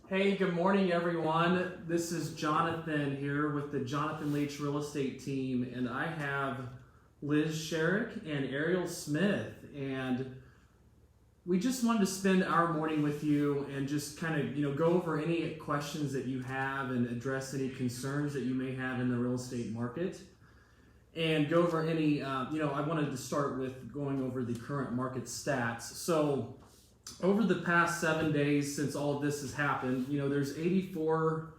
Hey, good morning, everyone. This is Jonathan here with the Jonathan Leach Real Estate Team, and I have Liz Sherrick and Ariel Smith. And we just wanted to spend our morning with you and just kind of, go over any questions that you have and address any concerns that you may have in the real estate market. And go over any, I wanted to start with going over the current market stats. So, over the past 7 days since all of this has happened, there's 84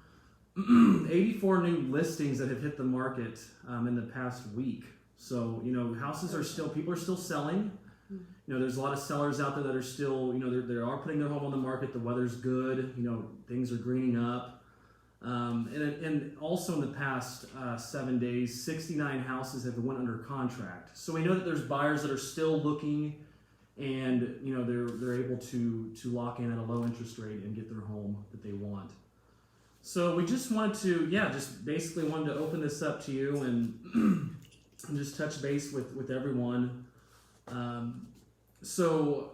new listings that have hit the market in the past week. So, houses are still, people are still selling. There's a lot of sellers out there that are still, they are putting their home on the market. The weather's good, things are greening up. And also in the past 7 days, 69 houses have went under contract. So we know that there's buyers that are still looking, and they're able to lock in at a low interest rate and get their home that they want. So we just wanted to, just basically wanted to open this up to you and, and just touch base with everyone. So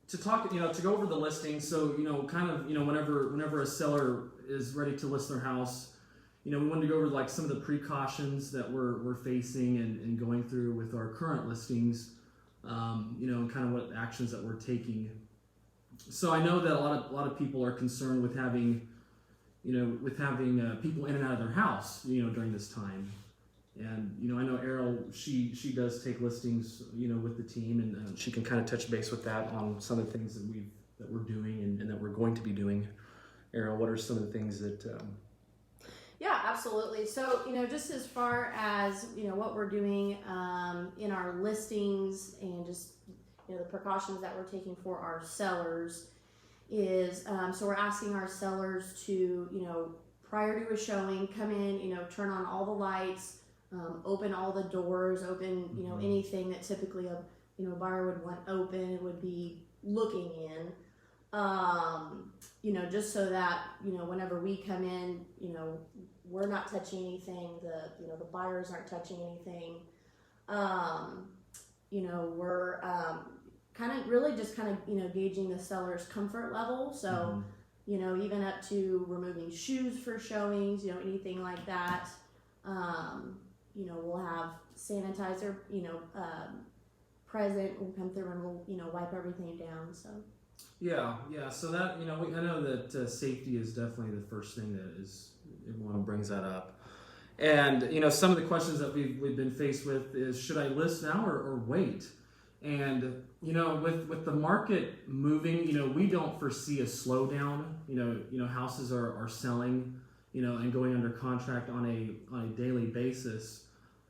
to talk, to go over the listing. So whenever a seller is ready to list their house, we wanted to go over like some of the precautions that we're facing and going through with our current listings. And kind of what actions that we're taking. So I know that a lot of people are concerned with having people in and out of their house, during this time. And I know Ariel, she does take listings, with the team, and she can kind of touch base with that on some of the things that we're doing and that we're going to be doing. Ariel, what are some of the things that? Yeah, absolutely. So, just as far as, what we're doing in our listings and just, the precautions that we're taking for our sellers is, so we're asking our sellers to, prior to a showing, come in, turn on all the lights, open all the doors, open, anything that typically a, buyer would want open, would be looking in. Just so that, whenever we come in, we're not touching anything, the buyers aren't touching anything. We're kind of really just kind of, gauging the seller's comfort level. So, even up to removing shoes for showings, anything like that. We'll have sanitizer, present. We'll come through and we'll, wipe everything down. So. Yeah. So that, I know that safety is definitely the first thing that is, everyone brings that up. And, some of the questions that we've been faced with is, should I list now or wait? And, with the market moving, we don't foresee a slowdown. Houses are selling, and going under contract on a daily basis.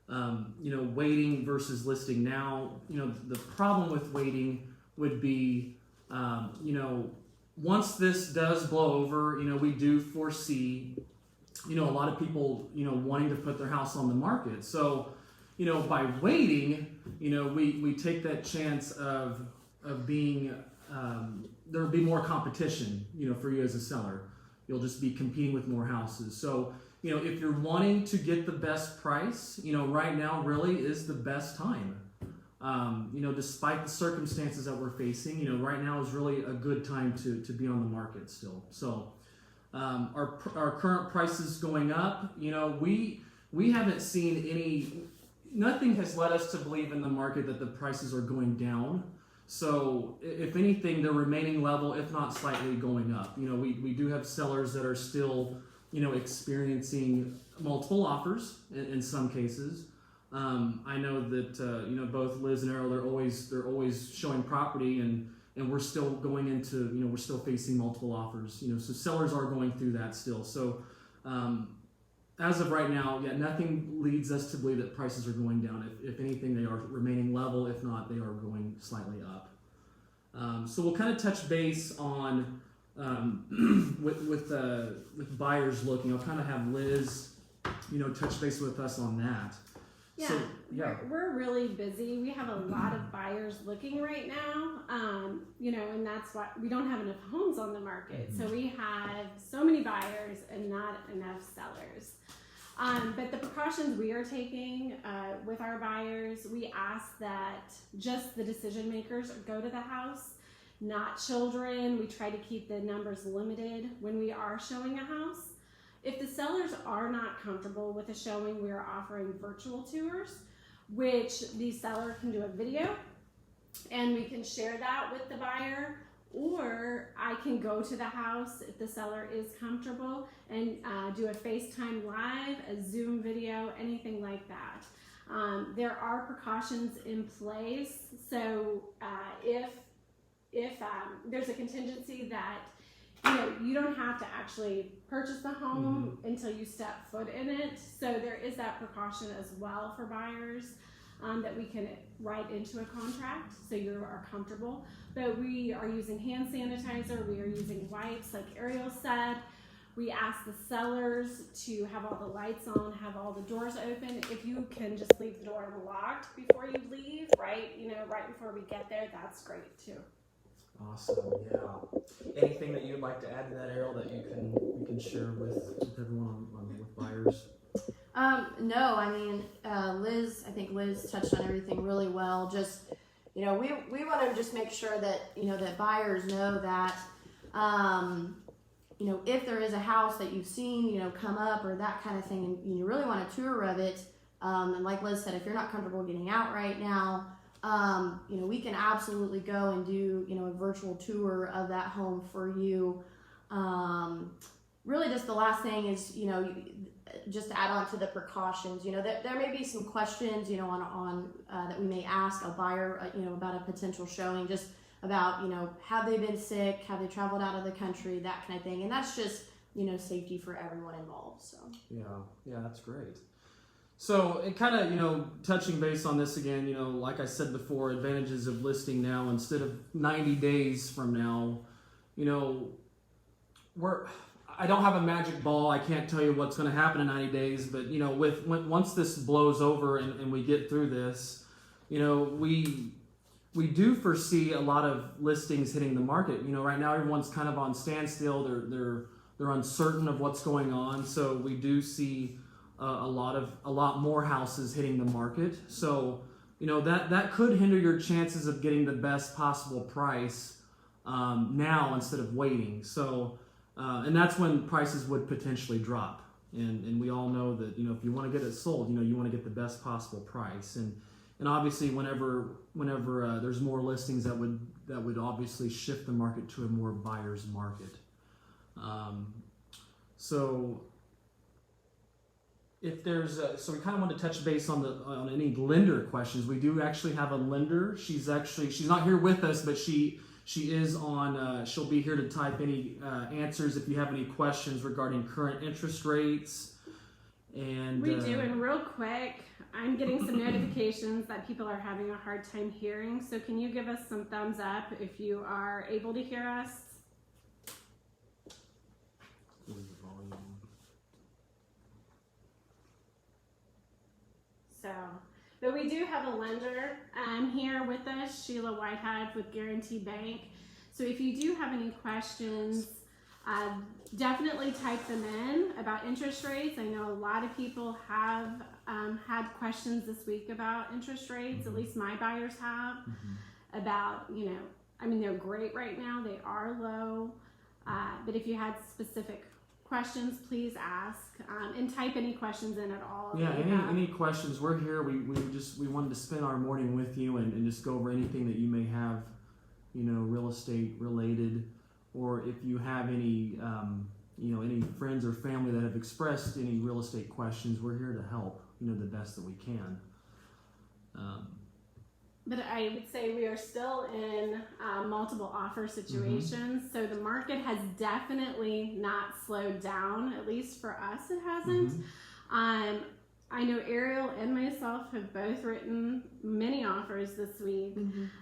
Waiting versus listing now, the problem with waiting would be, once this does blow over, we do foresee, a lot of people, wanting to put their house on the market. So, by waiting, we take that chance of being, there'll be more competition, for you as a seller. You'll just be competing with more houses. So, if you're wanting to get the best price, right now really is the best time. Despite the circumstances that we're facing, right now is really a good time to be on the market still. So, our current prices going up, we haven't seen nothing has led us to believe in the market that the prices are going down. So if anything, they're remaining level, if not slightly going up. We do have sellers that are still, experiencing multiple offers in some cases. I know that both Liz and Errol, they're always showing property, and we're still going into, we're still facing multiple offers. So sellers are going through that still. So as of right now, nothing leads us to believe that prices are going down. If anything, they are remaining level. If not, they are going slightly up. So we'll kind of touch base on with buyers looking. I'll kind of have Liz, touch base with us on that. Yeah, So, we're really busy. We have a lot of buyers looking right now, and that's why we don't have enough homes on the market. So we have so many buyers and not enough sellers. But the precautions we are taking with our buyers, we ask that just the decision makers go to the house. not children. We try to keep the numbers limited when we are showing a house. If the sellers are not comfortable with a showing, we are offering virtual tours, which the seller can do a video and we can share that with the buyer, or I can go to the house if the seller is comfortable and do a FaceTime live, a Zoom video, anything like that. There are precautions in place, so if there's a contingency that you don't have to actually purchase the home until you step foot in it, so there is that precaution as well for buyers that we can write into a contract so you are comfortable. But we are using hand sanitizer, we are using wipes like Ariel said. We ask the sellers to have all the lights on, have all the doors open. If you can just leave the door locked before you leave, right before we get there, that's great too. Awesome, yeah. Anything that you'd like to add to that, Ariel, that you can share with everyone with buyers? No, I mean, I think Liz touched on everything really well. Just, we want to just make sure that, that buyers know that, if there is a house that you've seen, come up or that kind of thing, and you really want a tour of it, and like Liz said, if you're not comfortable getting out right now, we can absolutely go and do, a virtual tour of that home for you. Really just the last thing is, just to add on to the precautions, there may be some questions, on that we may ask a buyer, about a potential showing, just about, have they been sick, have they traveled out of the country, that kind of thing. And that's just, safety for everyone involved. So yeah, that's great. So it kind of, touching base on this again, like I said before, advantages of listing now instead of 90 days from now, I don't have a magic ball. I can't tell you what's going to happen in 90 days, but once this blows over and we get through this, we do foresee a lot of listings hitting the market. Right now everyone's kind of on standstill. They're uncertain of what's going on, so we do see a lot more houses hitting the market. So that could hinder your chances of getting the best possible price now instead of waiting. So. And that's when prices would potentially drop. And we all know that, if you want to get it sold, you want to get the best possible price. And obviously whenever there's more listings, that would obviously shift the market to a more buyer's market. So if there's so we kind of want to touch base on any lender questions. We do actually have a lender. She's not here with us, but she is on, she'll be here to type any answers if you have any questions regarding current interest rates. And we do, and real quick, I'm getting some notifications that people are having a hard time hearing. So can you give us some thumbs up if you are able to hear us? But we do have a lender here with us, Sheila Whitehead with Guarantee Bank. So if you do have any questions, definitely type them in about interest rates. I know a lot of people have had questions this week about interest rates, at least my buyers have, about, they're great right now, they are low, but if you had specific questions, please ask, and type any questions in at all. Yeah, any questions, we're here. We wanted to spend our morning with you and just go over anything that you may have, real estate related, or if you have any any friends or family that have expressed any real estate questions, we're here to help, the best that we can. But I would say we are still in multiple offer situations. So the market has definitely not slowed down, at least for us it hasn't. I know Ariel and myself have both written many offers this week,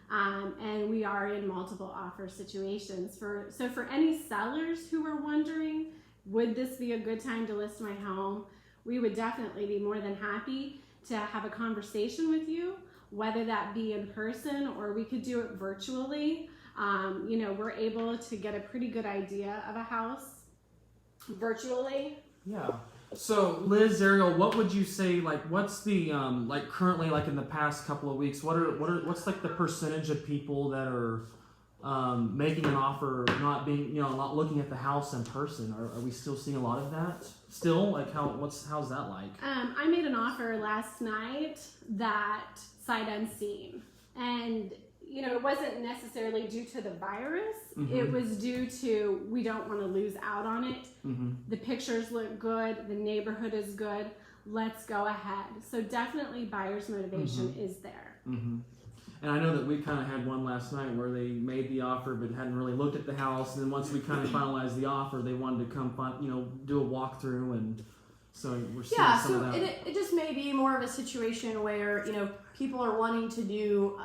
and we are in multiple offer situations. So for any sellers who are wondering, would this be a good time to list my home? We would definitely be more than happy to have a conversation with you, whether that be in person or we could do it virtually. We're able to get a pretty good idea of a house virtually. Yeah. So Liz, Ariel, what would you say, what's the, currently, in the past couple of weeks, what's the percentage of people that are, making an offer, not looking at the house in person. Are we still seeing a lot of that? Still, like how's that like? I made an offer last night that sight unseen, and it wasn't necessarily due to the virus. It was due to we don't want to lose out on it. The pictures look good. The neighborhood is good. Let's go ahead. So definitely buyer's motivation is there. And I know that we kind of had one last night where they made the offer but hadn't really looked at the house, and then once we kind of finalized the offer, they wanted to come do a walkthrough, and so we're seeing some of that. It just may be more of a situation where people are wanting to do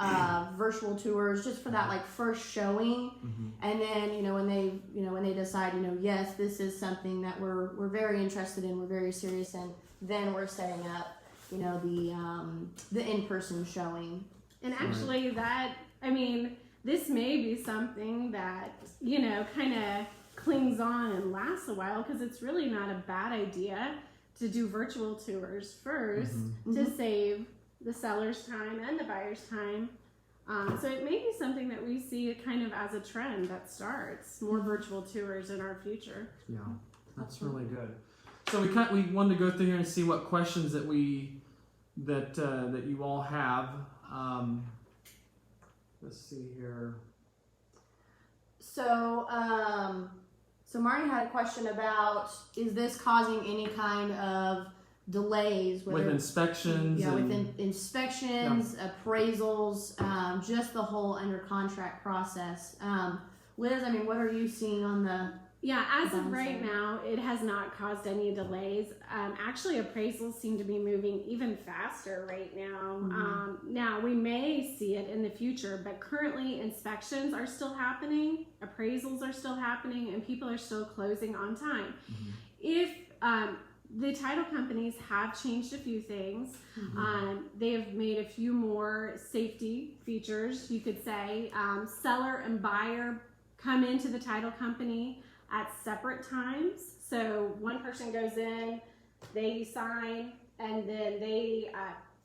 virtual tours just for that like first showing, and then when they decide yes, this is something that we're very interested in, we're very serious in, then we're setting up the in-person showing. And actually this may be something that kind of clings on and lasts a while, because it's really not a bad idea to do virtual tours first to save the seller's time and the buyer's time. So it may be something that we see kind of as a trend that starts more virtual tours in our future. Yeah, that's really good. So we wanted to go through here and see what questions that that you all have. Let's see here. So Marnie had a question about, is this causing any kind of delays with inspections? Yeah, with inspections, appraisals, just the whole under contract process. Liz, what are you seeing on the... Yeah, as of right now, it has not caused any delays. Actually, appraisals seem to be moving even faster right now. Now, we may see it in the future, but currently inspections are still happening, appraisals are still happening, and people are still closing on time. If the title companies have changed a few things, they have made a few more safety features, you could say. Seller and buyer come into the title company at separate times. So one person goes in, they sign, and then they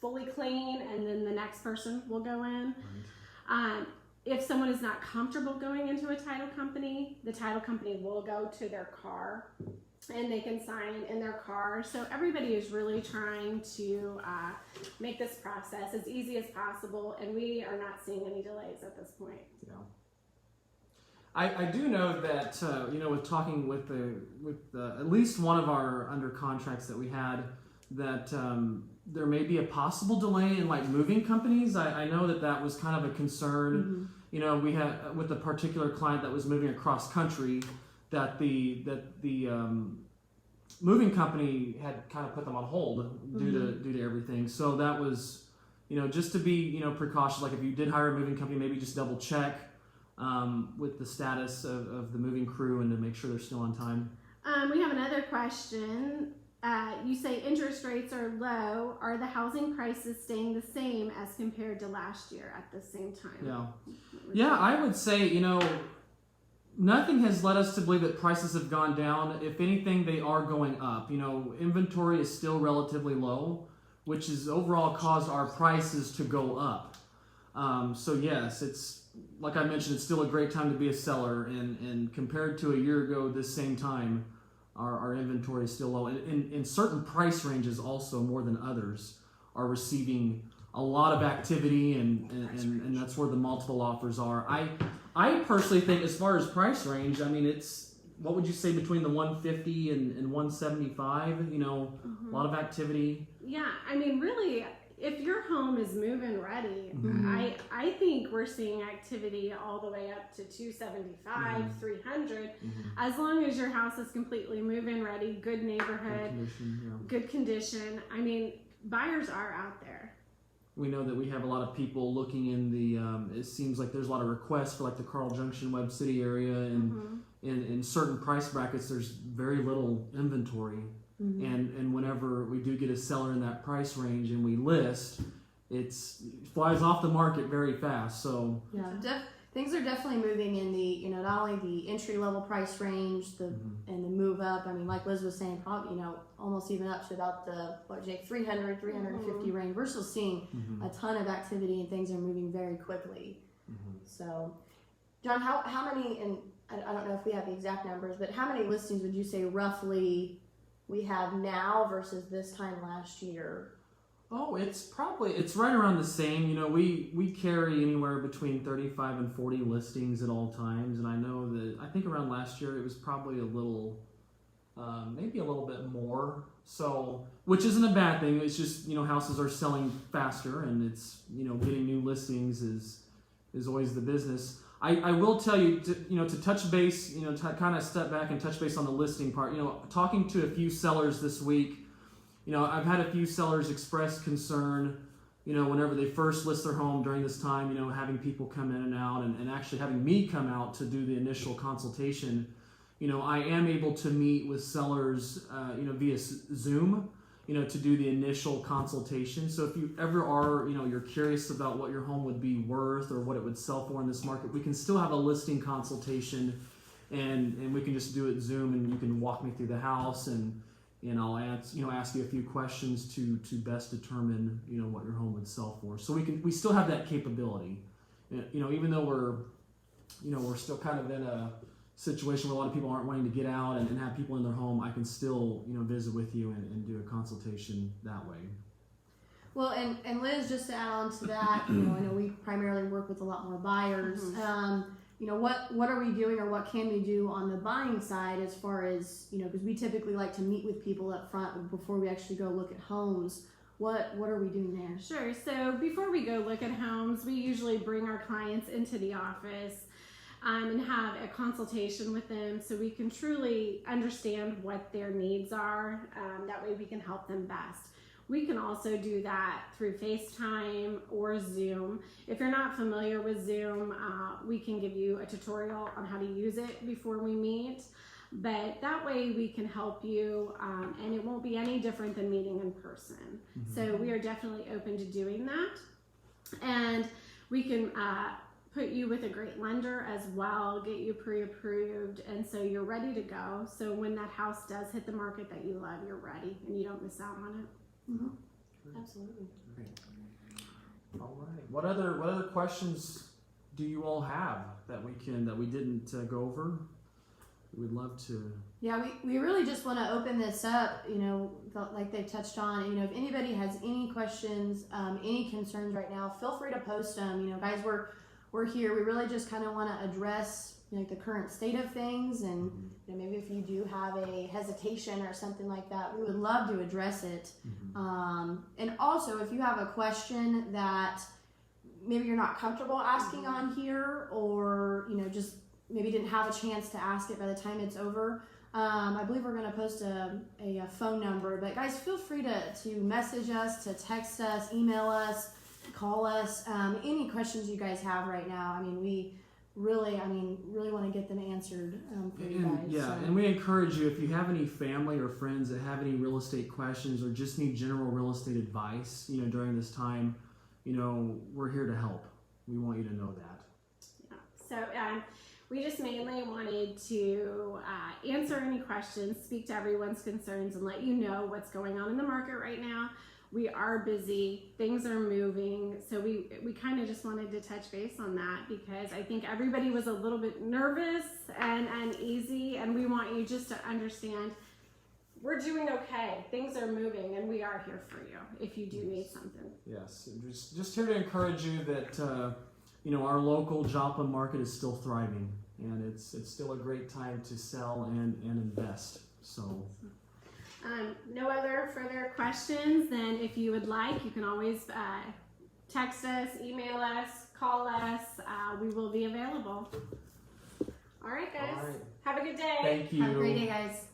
fully clean, and then the next person will go in. If someone is not comfortable going into a title company, the title company will go to their car and they can sign in their car. So everybody is really trying to make this process as easy as possible, and we are not seeing any delays at this point. Yeah. I do know that with talking with at least one of our under contracts that we had, that there may be a possible delay in like moving companies. I know that was kind of a concern. We had with a particular client that was moving across country, that the moving company had kind of put them on hold due to everything. So that was just to be precautious. Like if you did hire a moving company, maybe just double check with the status of the moving crew and to make sure they're still on time. We have another question. You say interest rates are low. Are the housing prices staying the same as compared to last year at the same time? Yeah, I would say, nothing has led us to believe that prices have gone down. If anything, they are going up. Inventory is still relatively low, which has overall caused our prices to go up. So yes, it's, like I mentioned, it's still a great time to be a seller, and compared to a year ago this same time, our inventory is still low. And in certain price ranges also, more than others, are receiving a lot of activity, and that's where the multiple offers are. I personally think, as far as price range, it's, what would you say, between the 150 and 175, a lot of activity. Yeah, really, if your home is move-in ready, I think we're seeing activity all the way up to 275, 300. As long as your house is completely move-in ready, good neighborhood, good condition. Buyers are out there. We know that we have a lot of people looking in the, it seems like there's a lot of requests for like the Carl Junction, Webb City area, and in certain price brackets, there's very little inventory. And whenever we do get a seller in that price range and we list, it flies off the market very fast. So things are definitely moving in the not only the entry level price range, and the move up. Like Liz was saying, probably almost even up to about the 300, 350 range. We're still seeing a ton of activity, and things are moving very quickly. So John, how many, and I don't know if we have the exact numbers, but how many listings would you say roughly we have now versus this time last year? Oh, it's right around the same. You know, we carry anywhere between 35 and 40 listings at all times, and I know that I think around last year it was probably a little, maybe a little bit more. So, which isn't a bad thing. It's just, you know, houses are selling faster, and it's, you know, getting new listings is always the business. I will tell you, to touch base, you know, to kind of step back and touch base on the listing part. You know, talking to a few sellers this week. You know, I've had a few sellers express concern, you know, whenever they first list their home during this time, you know, having people come in and out and actually having me come out to do the initial consultation. You know, I am able to meet with sellers, you know, via Zoom, you know, to do the initial consultation. So if you ever are, you know, you're curious about what your home would be worth or what it would sell for in this market, we can still have a listing consultation and we can just do it Zoom and you can walk me through the house and I'll ask you a few questions to best determine, you know, what your home would sell for. So we still have that capability, you know, even though we're still kind of in a situation where a lot of people aren't wanting to get out and have people in their home. I can still, you know, visit with you and do a consultation that way. Well, and Liz, just to add on to that, you know, I know we primarily work with a lot more buyers. You know, what are we doing or what can we do on the buying side as far as, you know, because we typically like to meet with people up front before we actually go look at homes. What are we doing there? Sure. So before we go look at homes, we usually bring our clients into the office and have a consultation with them so we can truly understand what their needs are. That way we can help them best. We can also do that through FaceTime or Zoom. If you're not familiar with Zoom, we can give you a tutorial on how to use it before we meet. But that way we can help you and it won't be any different than meeting in person. So we are definitely open to doing that. And we can put you with a great lender as well, get you pre-approved, and so you're ready to go. So when that house does hit the market that you love, you're ready and you don't miss out on it. Absolutely. Great. All right. What other questions do you all have that we didn't go over? We'd love to. Yeah, we really just want to open this up, you know, like they touched on. You know, if anybody has any questions, any concerns right now, feel free to post them. You know, guys, we're here. We really just kind of want to address, you know, the current state of things, and you know, maybe if you do have a hesitation or something like that, we would love to address it. And also, if you have a question that maybe you're not comfortable asking on here, or you know, just maybe didn't have a chance to ask it by the time it's over, I believe we're going to post a phone number. But guys, feel free to message us, to text us, email us, call us. Any questions you guys have right now. I mean, we really want to get them answered for you guys. Yeah, and we encourage you, if you have any family or friends that have any real estate questions or just need general real estate advice, you know, during this time, you know, we're here to help. We want you to know that. Yeah. So we just mainly wanted to answer any questions, speak to everyone's concerns, and let you know what's going on in the market right now. We are busy, things are moving, so we kind of just wanted to touch base on that because I think everybody was a little bit nervous and uneasy, and we want you just to understand we're doing okay, things are moving, and we are here for you if you do need something. Yes, just here to encourage you that you know, our local Joplin market is still thriving, and it's still a great time to sell and invest. So. No other further questions, then if you would like, you can always text us, email us, call us. We will be available. All right, guys. All right. Have a good day. Thank you. Have a great day, guys.